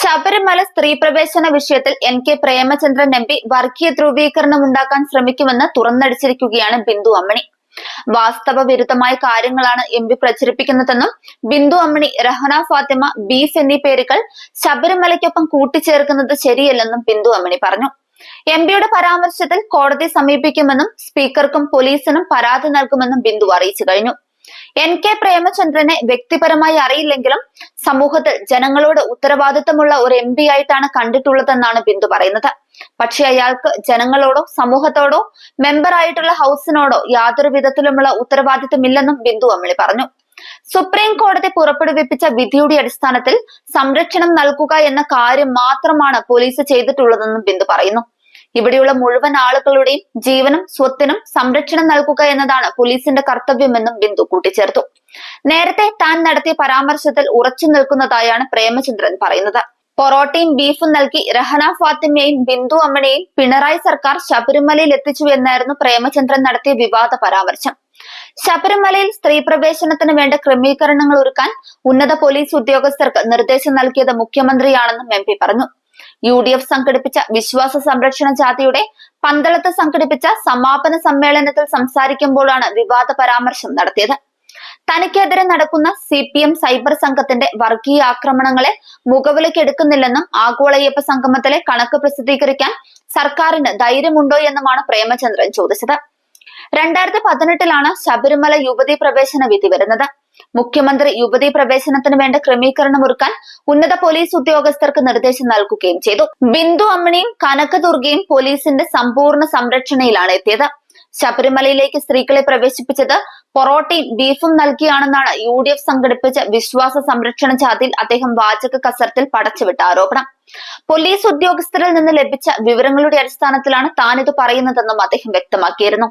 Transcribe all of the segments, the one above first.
ശബരിമല സ്ത്രീ പ്രവേശന വിഷയത്തിൽ എൻ.കെ. പ്രേമചന്ദ്രൻ എം.പി. വർഗീയ ധ്രുവീകരണം ഉണ്ടാക്കാൻ ശ്രമിക്കുമെന്ന് തുറന്നടിച്ചിരിക്കുകയാണ് ബിന്ദു അമ്മിണി. വാസ്തവ വിരുദ്ധമായ കാര്യങ്ങളാണ് എം.പി. പ്രചരിപ്പിക്കുന്നതെന്നും ബിന്ദു അമ്മിണി, രഹന ഫാത്തിമ, ബീഫ് എന്നീ പേരുകൾ ശബരിമലയ്ക്കൊപ്പം കൂട്ടിച്ചേർക്കുന്നത് ശരിയല്ലെന്നും ബിന്ദു അമ്മിണി പറഞ്ഞു. എം.പിയുടെ പരാമർശത്തിൽ കോടതി സമീപിക്കുമെന്നും സ്പീക്കർക്കും പോലീസിനും പരാതി നൽകുമെന്നും ബിന്ദു അറിയിച്ചു കഴിഞ്ഞു. എൻ.കെ. പ്രേമചന്ദ്രനെ വ്യക്തിപരമായി അറിയില്ലെങ്കിലും സമൂഹത്തിൽ ജനങ്ങളോട് ഉത്തരവാദിത്തമുള്ള ഒരു എം.പി. ആയിട്ടാണ് കണ്ടിട്ടുള്ളതെന്നാണ് ബിന്ദു പറയുന്നത്. പക്ഷെ അയാൾക്ക് ജനങ്ങളോടോ സമൂഹത്തോടോ മെമ്പറായിട്ടുള്ള ഹൗസിനോടോ യാതൊരു വിധത്തിലുമുള്ള ഉത്തരവാദിത്തമില്ലെന്നും ബിന്ദു അമ്മിണി പറഞ്ഞു. സുപ്രീം കോടതി പുറപ്പെടുവിപ്പിച്ച വിധിയുടെ അടിസ്ഥാനത്തിൽ സംരക്ഷണം നൽകുക എന്ന കാര്യം മാത്രമാണ് പോലീസ് ചെയ്തിട്ടുള്ളതെന്നും ബിന്ദു പറയുന്നു. ഇവിടെയുള്ള മുഴുവൻ ആളുകളുടെയും ജീവനും സ്വത്തിനും സംരക്ഷണം നൽകുക എന്നതാണ് പോലീസിന്റെ കർത്തവ്യമെന്നും ബിന്ദു കൂട്ടിച്ചേർത്തു. നേരത്തെ താൻ നടത്തിയ പരാമർശത്തിൽ ഉറച്ചു നിൽക്കുന്നതായാണ് പ്രേമചന്ദ്രൻ പറയുന്നത്. പൊറോട്ടയും ബീഫും നൽകി രഹന ഫാത്തിമയെയും ബിന്ദു അമ്മിണിയെയും പിണറായി സർക്കാർ ശബരിമലയിൽ എത്തിച്ചു എന്നായിരുന്നു പ്രേമചന്ദ്രൻ നടത്തിയ വിവാദ പരാമർശം. ശബരിമലയിൽ സ്ത്രീ പ്രവേശനത്തിന് വേണ്ട ക്രമീകരണങ്ങൾ ഒരുക്കാൻ ഉന്നത പോലീസ് ഉദ്യോഗസ്ഥർക്ക് നിർദ്ദേശം നൽകിയത് മുഖ്യമന്ത്രിയാണെന്നും എം.പി. പറഞ്ഞു. UDF സംഘടിപ്പിച്ച വിശ്വാസ സംരക്ഷണ ജാഥയുടെ പന്തളത്ത് സംഘടിപ്പിച്ച സമാപന സമ്മേളനത്തിൽ സംസാരിക്കുമ്പോഴാണ് വിവാദ പരാമർശം നടത്തിയത്. തനിക്കെതിരെ നടക്കുന്ന CPM സൈബർ സംഘത്തിന്റെ വർഗീയ ആക്രമണങ്ങളെ മുഖവിലക്കെടുക്കുന്നില്ലെന്നും ആഗോളയ്യപ്പ സംഗമത്തിലെ കണക്ക് പ്രസിദ്ധീകരിക്കാൻ സർക്കാരിന് ധൈര്യമുണ്ടോ എന്നുമാണ് പ്രേമചന്ദ്രൻ ചോദിച്ചത്. 2018 ശബരിമല യുവതീ പ്രവേശന വിധി വരുന്നത്. മുഖ്യമന്ത്രി യുവതീ പ്രവേശനത്തിന് വേണ്ട ക്രമീകരണം ഒരുക്കാൻ ഉന്നത പോലീസ് ഉദ്യോഗസ്ഥർക്ക് നിർദ്ദേശം നൽകുകയും ചെയ്തു. ബിന്ദു അമ്മിണിയും കനകദുർഗയും പോലീസിന്റെ സമ്പൂർണ്ണ സംരക്ഷണയിലാണ് എത്തിയത്. ശബരിമലയിലേക്ക് സ്ത്രീകളെ പ്രവേശിപ്പിച്ചത് പൊറോട്ടയും ബീഫും നൽകിയാണെന്നാണ് UDF സംഘടിപ്പിച്ച വിശ്വാസ സംരക്ഷണ ജാഥയിൽ അദ്ദേഹം വാചക കസർത്തിൽ പടച്ചുവിട്ട ആരോപണം. പോലീസ് ഉദ്യോഗസ്ഥരിൽ നിന്ന് ലഭിച്ച വിവരങ്ങളുടെ അടിസ്ഥാനത്തിലാണ് താനിത് പറയുന്നതെന്നും അദ്ദേഹം വ്യക്തമാക്കിയിരുന്നു.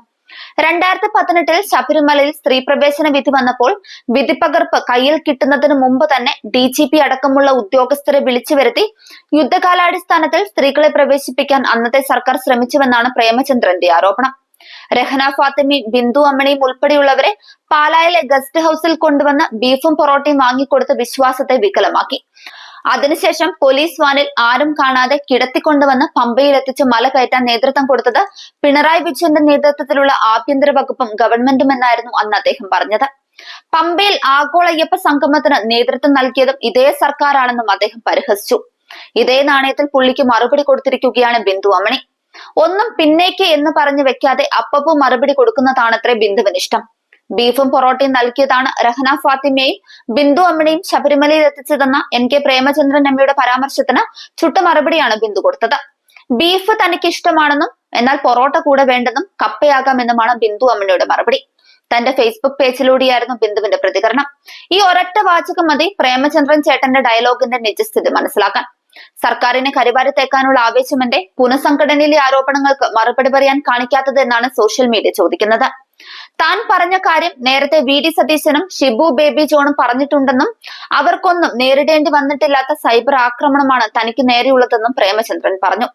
2018 ശബരിമലയിൽ സ്ത്രീ പ്രവേശന വിധി വന്നപ്പോൾ വിധിപ്പകർപ്പ് കയ്യിൽ കിട്ടുന്നതിന് മുമ്പ് തന്നെ DGP അടക്കമുള്ള ഉദ്യോഗസ്ഥരെ വിളിച്ചു വരുത്തി യുദ്ധകാലാടിസ്ഥാനത്തിൽ സ്ത്രീകളെ പ്രവേശിപ്പിക്കാൻ അന്നത്തെ സർക്കാർ ശ്രമിച്ചുവെന്നാണ് പ്രേമചന്ദ്രന്റെ ആരോപണം. രഹന ഫാത്തിമയും ബിന്ദു അമ്മിണിയും ഉൾപ്പെടെയുള്ളവരെ പാലായിലെ ഗസ്റ്റ് ഹൌസിൽ കൊണ്ടുവന്ന് ബീഫും പൊറോട്ടയും വാങ്ങിക്കൊടുത്ത് വിശ്വാസത്തെ വികലമാക്കി. അതിനുശേഷം പോലീസ് വാനിൽ ആരും കാണാതെ കിടത്തിക്കൊണ്ടുവന്ന് പമ്പയിൽ എത്തിച്ച് മല കയറ്റാൻ നേതൃത്വം കൊടുത്തത് പിണറായി വിജയന്റെ നേതൃത്വത്തിലുള്ള ആഭ്യന്തര വകുപ്പും ഗവൺമെന്റും എന്നായിരുന്നു അന്ന് അദ്ദേഹം പറഞ്ഞത്. പമ്പയിൽ ആഗോളയ്യപ്പ സംഗമത്തിന് നേതൃത്വം നൽകിയതും ഇതേ സർക്കാരാണെന്നും അദ്ദേഹം പരിഹസിച്ചു. ഇതേ നാണയത്തിൽ പുള്ളിക്ക് മറുപടി കൊടുത്തിരിക്കുകയാണ് ബിന്ദു അമ്മിണി. ഒന്നും പിന്നേക്ക് എന്ന് പറഞ്ഞു വെക്കാതെ അപ്പപ്പോ മറുപടി കൊടുക്കുന്നതാണത്രേ ബിന്ദുവിന് ഇഷ്ടം. ബീഫും പൊറോട്ടയും നൽകിയതാണ് രഹന ഫാത്തിമയെയും ബിന്ദു അമ്മിണിയും ശബരിമലയിൽ എത്തിച്ചതെന്ന എൻ.കെ. പ്രേമചന്ദ്രൻ എം.പിയുടെ പരാമർശത്തിന് ചുട്ട മറുപടിയാണ് ബിന്ദു കൊടുത്തത്. ബീഫ് തനിക്ക് ഇഷ്ടമാണെന്നും എന്നാൽ പൊറോട്ട കൂടെ വേണ്ടെന്നും കപ്പയാകാമെന്നുമാണ് ബിന്ദു അമ്മിണിയുടെ മറുപടി. തന്റെ ഫേസ്ബുക്ക് പേജിലൂടെയായിരുന്നു ബിന്ദുവിന്റെ പ്രതികരണം. ഈ ഒരൊറ്റ വാചകം മതി പ്രേമചന്ദ്രൻ ചേട്ടന്റെ ഡയലോഗിന്റെ നിജസ്ഥിതി മനസ്സിലാക്കാൻ. സർക്കാരിനെ കരിവാരി തേക്കാനുള്ള ആവേശമെന്റെ പുനഃസംഘടനയിലെ ആരോപണങ്ങൾക്ക് മറുപടി പറയാൻ കാണിക്കാത്തത് എന്നാണ് സോഷ്യൽ മീഡിയ ചോദിക്കുന്നത്. താൻ പറഞ്ഞ കാര്യം നേരത്തെ VD സതീശനും ഷിബു ബേബി ജോണും പറഞ്ഞിട്ടുണ്ടെന്നും അവർക്കൊന്നും നേരിടേണ്ടി വന്നിട്ടില്ലാത്ത സൈബർ ആക്രമണമാണ് തനിക്ക് നേരെയുള്ളതെന്നും പ്രേമചന്ദ്രൻ പറഞ്ഞു.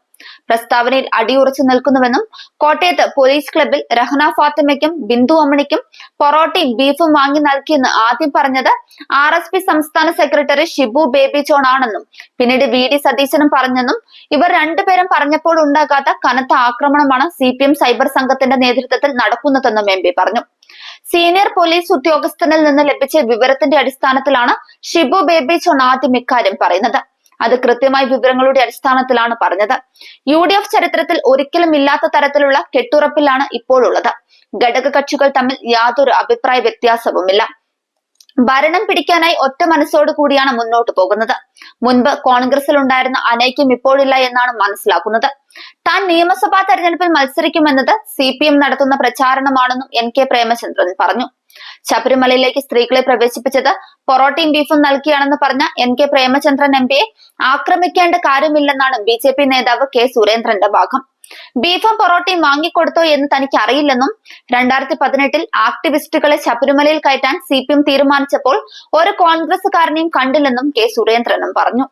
പ്രസ്താവനയിൽ അടിയുറച്ചു നിൽക്കുന്നുവെന്നും കോട്ടയത്ത് പോലീസ് ക്ലബിൽ രഹന ഫാത്തിമയ്ക്കും ബിന്ദു അമ്മിണിക്കും പൊറോട്ടയും ബീഫും വാങ്ങി നൽകിയെന്ന് ആദ്യം പറഞ്ഞത് RSP സംസ്ഥാന സെക്രട്ടറി ഷിബു ബേബി ജോൺ ആണെന്നും പിന്നീട് VD സതീശനും പറഞ്ഞെന്നും ഇവർ രണ്ടുപേരും പറഞ്ഞപ്പോൾ ഉണ്ടാകാത്ത കനത്ത ആക്രമണമാണ് CPM സൈബർ സംഘത്തിന്റെ നേതൃത്വത്തിൽ നടക്കുന്നതെന്നും MP പറഞ്ഞു. സീനിയർ പോലീസ് ഉദ്യോഗസ്ഥനിൽ നിന്ന് ലഭിച്ച വിവരത്തിന്റെ അടിസ്ഥാനത്തിലാണ് ഷിബു ബേബി ജോൺ ആദ്യം ഇക്കാര്യം പറയുന്നത്. അത് കൃത്യമായ വിവരങ്ങളുടെ അടിസ്ഥാനത്തിലാണ് പറഞ്ഞത്. UDF ചരിത്രത്തിൽ ഒരിക്കലും ഇല്ലാത്ത തരത്തിലുള്ള കെട്ടുറപ്പിലാണ് ഇപ്പോഴുള്ളത്. ഘടക കക്ഷികൾ തമ്മിൽ യാതൊരു അഭിപ്രായ വ്യത്യാസവുമില്ല. ഭരണം പിടിക്കാനായി ഒറ്റ മനസ്സോടു കൂടിയാണ് മുന്നോട്ട് പോകുന്നത്. മുൻപ് കോൺഗ്രസിൽ ഉണ്ടായിരുന്ന അനൈക്യം ഇപ്പോഴില്ല എന്നാണ് മനസ്സിലാക്കുന്നത്. താൻ നിയമസഭാ തെരഞ്ഞെടുപ്പിൽ മത്സരിക്കുമെന്നത് CPM നടത്തുന്ന പ്രചാരണമാണെന്നും എൻ.കെ. പ്രേമചന്ദ്രൻ പറഞ്ഞു. ശബരിമലയിലേക്ക് സ്ത്രീകളെ പ്രവേശിപ്പിച്ചത് പൊറോട്ടയും ബീഫും നൽകിയാണെന്ന് പറഞ്ഞ എൻ.കെ. പ്രേമചന്ദ്രൻ എം.പിയെ ആക്രമിക്കേണ്ട കാര്യമില്ലെന്നാണ് BJP നേതാവ് K. സുരേന്ദ്രന്റെ ഭാഗം. ബീഫും പൊറോട്ടയും വാങ്ങിക്കൊടുത്തോ എന്ന് തനിക്ക് അറിയില്ലെന്നും 2018 ആക്ടിവിസ്റ്റുകളെ ശബരിമലയിൽ കയറ്റാൻ CPM തീരുമാനിച്ചപ്പോൾ ഒരു കോൺഗ്രസുകാരനെയും കണ്ടില്ലെന്നും K. സുരേന്ദ്രനും പറഞ്ഞു.